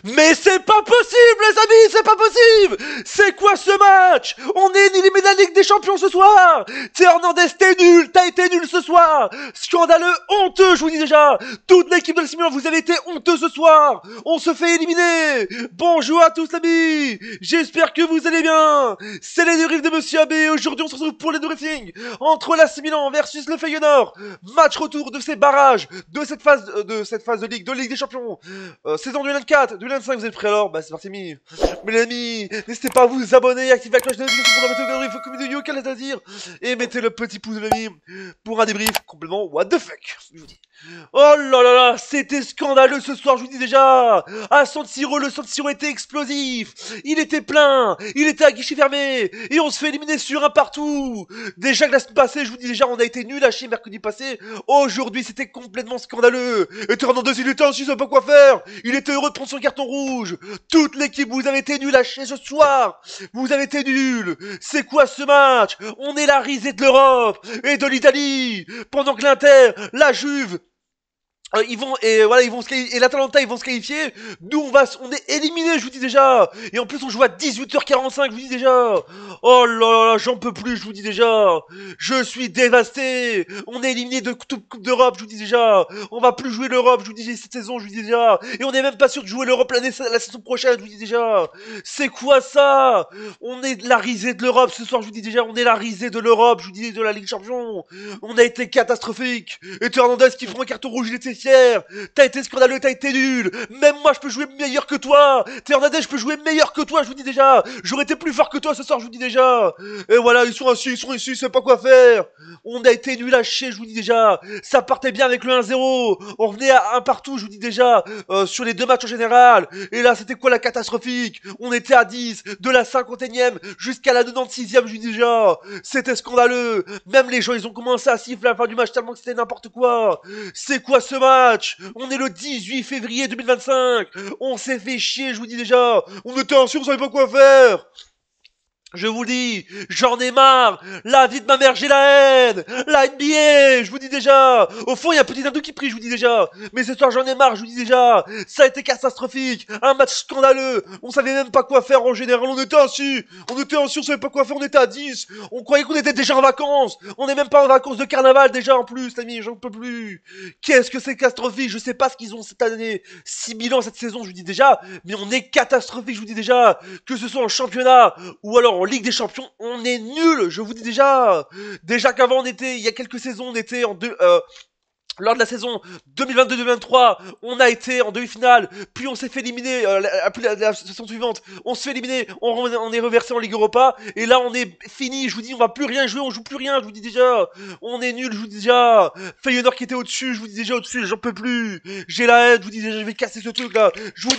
Mais c'est pas possible, les amis, c'est pas possible. C'est quoi ce match? On est éliminé de la Ligue des Champions ce soir. Théo Hernandez, t'es nul, t'as été nul ce soir. Scandaleux, honteux, je vous dis déjà. Toute l'équipe de la Milan, vous avez été honteux ce soir. On se fait éliminer. Bonjour à tous, amis. J'espère que vous allez bien. C'est les dérives de Monsieur AB. Aujourd'hui, on se retrouve pour les débriefings entre l'AC Milan versus le Feyenoord. Match retour de ces barrages, de cette phase de Ligue des Champions. Saison 2024, 2025, vous êtes prêts alors? Bah c'est parti, mes amis, n'hésitez pas à vous abonner, activer la cloche de notification pour mettre le débrief comme vidéo, quel est à dire, et mettez le petit pouce de l'ami pour un débrief complètement what the fuck, je vous dis. Oh là là là, c'était scandaleux ce soir, je vous dis déjà. À San Siro, le San Siro était explosif. Il était plein, il était à guichet fermé, et on se fait éliminer sur un partout. Déjà que la semaine passée, je vous dis déjà, on a été nul à chier mercredi passé. Aujourd'hui, c'était complètement scandaleux. Et Hernandez, il était ainsi, il savait pas quoi faire. Il était heureux de prendre son carton rouge. Toute l'équipe, vous avez été nul à chier ce soir. Vous avez été nuls. C'est quoi ce match? On est la risée de l'Europe et de l'Italie. Pendant que l'Inter, la Juve, ils vont et voilà, ils vont se qualifier, et l'Atalanta ils vont se qualifier. Nous on est éliminés, je vous dis déjà. Et en plus on joue à 18h45, je vous dis déjà. Oh là là là, j'en peux plus, je vous dis déjà. Je suis dévasté. On est éliminé de toute Coupe d'Europe, je vous dis déjà. On va plus jouer l'Europe, je vous dis cette saison, je vous dis déjà. Et on est même pas sûr de jouer l'Europe la saison prochaine, je vous dis déjà. C'est quoi ça? On est la risée de l'Europe ce soir, je vous dis déjà. On est la risée de l'Europe, je vous dis de la Ligue des Champions. On a été catastrophique. Et Hernandez qui prend un carton rouge, il était fier. T'as été scandaleux, t'as été nul. Même moi, je peux jouer meilleur que toi. Hernandez, je peux jouer meilleur que toi, je vous dis déjà. J'aurais été plus fort que toi ce soir, je vous dis déjà. Et voilà, ils sont ici, ils savent pas quoi faire. On a été nul à chier, je vous dis déjà. Ça partait bien avec le 1-0. On revenait à un partout, je vous dis déjà, sur les deux matchs en général. Et là, c'était quoi la catastrophique? On était à 10, de la 51e jusqu'à la 96e, je vous dis déjà. C'était scandaleux. Même les gens, ils ont commencé à siffler à la fin du match tellement que c'était n'importe quoi. C'est quoi ce match? On est le 18 février 2025. On s'est fait chier, je vous dis déjà. On était ainsi, on savait pas quoi faire. Je vous dis, j'en ai marre. La vie de ma mère, j'ai la haine. La NBA, je vous dis déjà. Au fond, il y a un petit hindou qui prie, je vous dis déjà. Mais ce soir, j'en ai marre, je vous dis déjà. Ça a été catastrophique. Un match scandaleux. On savait même pas quoi faire en général. On était ainsi, on savait pas quoi faire. On était à 10. On croyait qu'on était déjà en vacances. On n'est même pas en vacances de carnaval déjà en plus, l'ami. J'en peux plus. Qu'est-ce que c'est catastrophique? Je sais pas ce qu'ils ont cette année. 6 000 ans cette saison, je vous dis déjà. Mais on est catastrophique, je vous dis déjà. Que ce soit en championnat ou alors en Ligue des Champions, on est nul, je vous dis déjà. Déjà qu'avant on était, il y a quelques saisons, on était lors de la saison 2022-2023, on a été en demi-finale, puis on s'est fait éliminer la saison suivante, on se fait éliminer, on est reversé en Ligue Europa, et là on est fini, je vous dis, on va plus rien jouer, on joue plus rien, je vous dis déjà, on est nul, je vous dis déjà, Feyenoord qui était au-dessus, je vous dis déjà au-dessus, j'en peux plus, j'ai la haine, je vous dis déjà, je vais casser ce truc là, je vous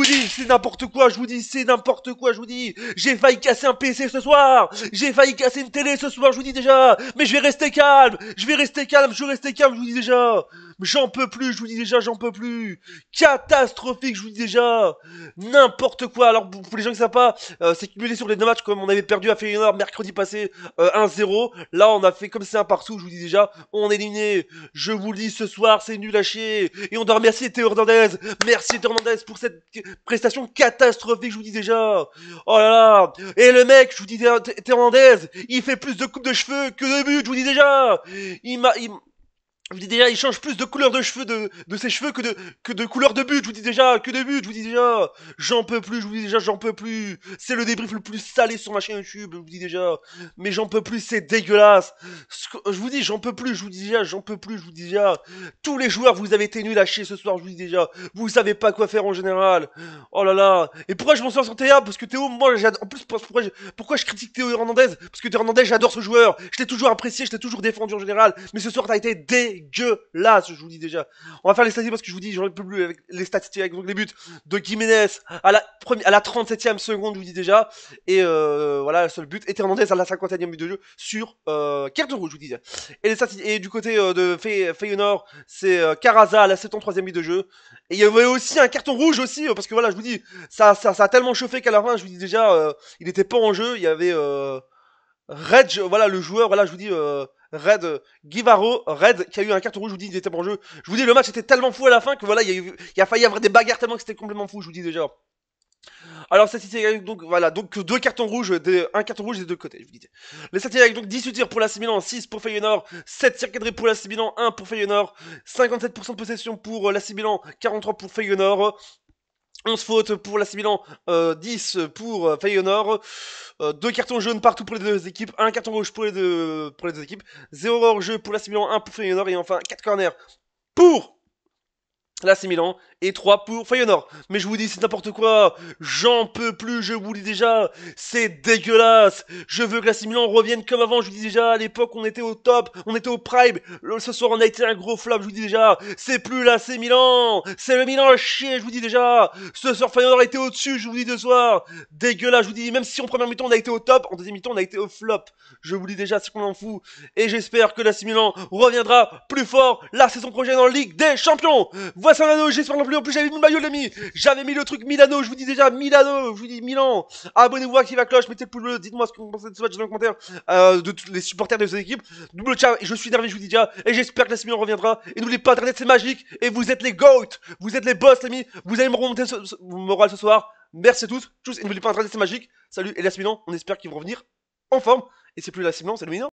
dis, c'est n'importe quoi, je vous dis, c'est n'importe quoi, je vous dis, j'ai failli casser un PC ce soir, j'ai failli casser une télé ce soir, je vous dis déjà, mais je vais rester calme, je vais rester calme, je vous dis déjà, j'en peux plus, je vous dis déjà, j'en peux plus, catastrophique, je vous dis déjà, n'importe quoi. Alors pour les gens qui savent pas, c'est cumulé sur les deux matchs, comme on avait perdu à Feyenoord mercredi passé 1-0, là on a fait comme c'est un partout, je vous dis déjà, on est éliminé, je vous le dis ce soir, c'est nul à chier, et on doit remercier Théo Hernandez, merci Théo Hernandez pour cette prestation catastrophique, je vous dis déjà, oh là là, et le mec, je vous dis Théo Hernandez, il fait plus de coupes de cheveux que de buts, je vous dis déjà, je vous dis déjà, il change plus de couleur de cheveux de ses cheveux que de couleur de but, je vous dis déjà, que de but, je vous dis déjà. J'en peux plus, je vous dis déjà, j'en peux plus. C'est le débrief le plus salé sur ma chaîne YouTube, je vous dis déjà. Mais j'en peux plus, c'est dégueulasse. Je vous dis, j'en peux plus, je vous dis déjà, j'en peux plus, je vous dis déjà. Tous les joueurs, vous avez été nuls à chier ce soir, je vous dis déjà. Vous savez pas quoi faire en général. Oh là là. Et pourquoi je m'en sors sur Théa? Parce que Théo, moi, j'adore. En plus, pourquoi je critique Théo Hernandez? Parce que Théo Hernandez, j'adore ce joueur. Je l'ai toujours apprécié, je l'ai toujours défendu en général. Mais ce soir, t'as été dégueulasse, je vous dis déjà. On va faire les statistiques parce que je vous dis, j'en peux plus avec les statistiques avec les buts de Jiménez à la 37e seconde, je vous dis déjà. Et voilà, le seul but. Et Hernandez à la 50e but de jeu sur carton rouge, je vous dis. Et, et du côté de Feyenoord, c'est Caraza à la 73e but de jeu. Et il y avait aussi un carton rouge aussi, parce que voilà, je vous dis, ça a tellement chauffé qu'à la fin, je vous dis déjà, il était pas en jeu. Il y avait Reg, voilà, le joueur, voilà, je vous dis, Red Guivaro, Red qui a eu un carton rouge, je vous dis, il était en jeu. Je vous dis, le match était tellement fou à la fin que voilà, il y a failli y avoir des bagarres tellement que c'était complètement fou, je vous dis déjà. Alors, statistiques, donc voilà, donc deux cartons rouges, un carton rouge des deux côtés, je vous disais. Les statistiques, donc 18 tirs pour l'AC Milan, 6 pour Feyenoord, 7 tirs cadrés pour l'AC Milan, 1 pour Feyenoord, 57% de possession pour l'AC Milan, 43 pour Feyenoord. 11 fautes pour l'AC Milan, 10 pour Feyenoord, 2 cartons jaunes partout pour les deux équipes, 1 carton rouge pour les deux équipes, 0 hors-jeu pour l'AC Milan, 1 pour Feyenoord, et enfin 4 corners pour l'AC Milan et 3 pour Feyenoord. Mais je vous dis, c'est n'importe quoi. J'en peux plus, je vous dis déjà. C'est dégueulasse. Je veux que l'AC Milan revienne comme avant. Je vous dis déjà, à l'époque, on était au top, on était au prime. Ce soir, on a été un gros flop, je vous dis déjà. C'est plus l'AC Milan. C'est le Milan à chier, je vous dis déjà. Ce soir, Feyenoord a été au-dessus, je vous dis ce soir. Dégueulasse, je vous dis, même si en première mi-temps, on a été au top, en deuxième mi-temps, on a été au flop. Je vous dis déjà, c'est qu'on en fout. Et j'espère que l'AC Milan reviendra plus fort la saison prochaine en Ligue des Champions. Voici un anneau, j'espère non plus. En plus, j'avais mis le maillot, l'ami. J'avais mis le truc Milano. Je vous dis déjà Milano. Je vous dis Milan. Abonnez-vous, activez la cloche, mettez le pouce bleu. Dites-moi ce que vous pensez de ce match dans les commentaires. De tous les supporters de ces équipes. Double ciao. Et je suis énervé, je vous dis déjà. Et j'espère que l'AC Milan reviendra. Et n'oubliez pas, Internet, c'est magique. Et vous êtes les GOAT. Vous êtes les boss, l'ami. Vous allez me remonter moral ce soir. Merci à tous. Et n'oubliez pas, Internet, c'est magique. Salut. Et l'AC Milan, on espère qu'ils vont revenir en forme. Et c'est plus l'AC Milan, c'est le Milan.